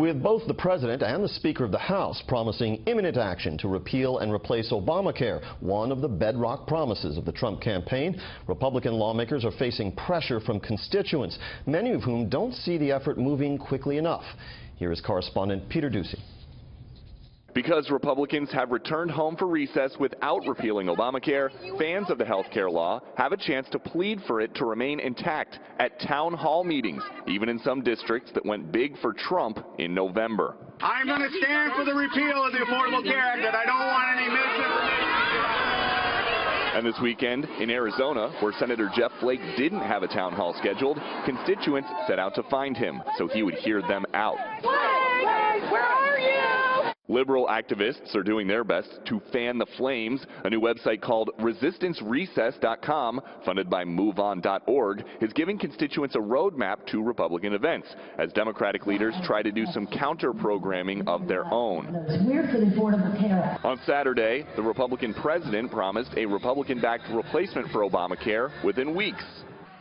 with both the president and the Speaker of the House promising imminent action to repeal and replace Obamacare, one of the bedrock promises of the Trump campaign. Republican lawmakers are facing pressure from constituents, many of whom don't see the effort moving quickly enough. Here is correspondent Peter Doocy. Because Republicans have returned home for recess without repealing Obamacare, fans of the health care law have a chance to plead for it to remain intact at town hall meetings, even in some districts that went big for Trump in November. I'm going to stand for the repeal of the Affordable Care Act, and I don't want any misinformation. And this weekend in Arizona, where Senator Jeff Flake didn't have a town hall scheduled, constituents set out to find him so he would hear them out. Where are you? Liberal activists are doing their best to fan the flames. A new website called resistancerecess.com, funded by MoveOn.org, is giving constituents a roadmap to Republican events as Democratic leaders try to do some counter-programming of their own. We're for the Affordable Care Act. On Saturday, the Republican president promised a Republican-backed replacement for Obamacare within weeks.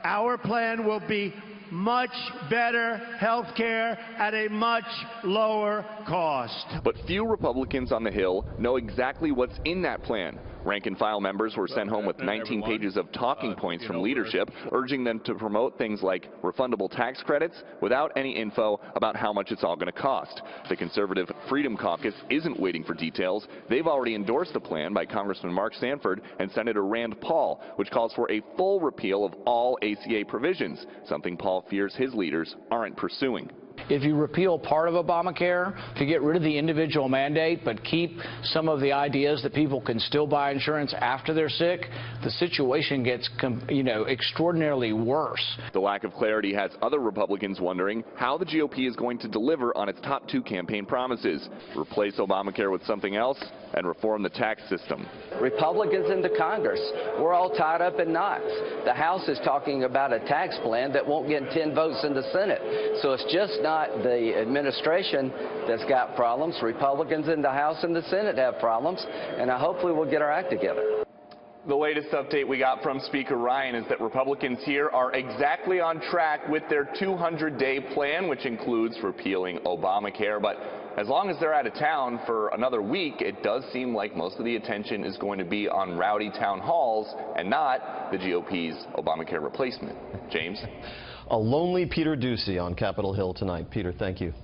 Our plan will be much better health care at a much lower cost. But few Republicans on the Hill know exactly what's in that plan. Rank-and-file members were sent home with 19 pages of talking points from leadership, urging them to promote things like refundable tax credits without any info about how much it's all going to cost. The conservative Freedom Caucus isn't waiting for details. They've already endorsed the plan by Congressman Mark Sanford and Senator Rand Paul, which calls for a full repeal of all ACA provisions, something Paul fears his leaders aren't pursuing. If you repeal part of Obamacare to get rid of the individual mandate but keep some of the ideas that people can still buy insurance after they're sick, the situation gets, extraordinarily worse. The lack of clarity has other Republicans wondering how the GOP is going to deliver on its top two campaign promises: replace Obamacare with something else and reform the tax system. Republicans in the Congress, we're all tied up in knots. The House is talking about a tax plan that won't get 10 votes in the Senate. So it's just not the administration that's got problems. Republicans in the House and the Senate have problems, and hopefully we'll get our act together. The latest update we got from Speaker Ryan is that Republicans here are exactly on track with their 200-day plan, which includes repealing Obamacare. But as long as they're out of town for another week, it does seem like most of the attention is going to be on rowdy town halls and not the GOP's Obamacare replacement. James? A lonely Peter Doocy on Capitol Hill tonight. Peter, thank you.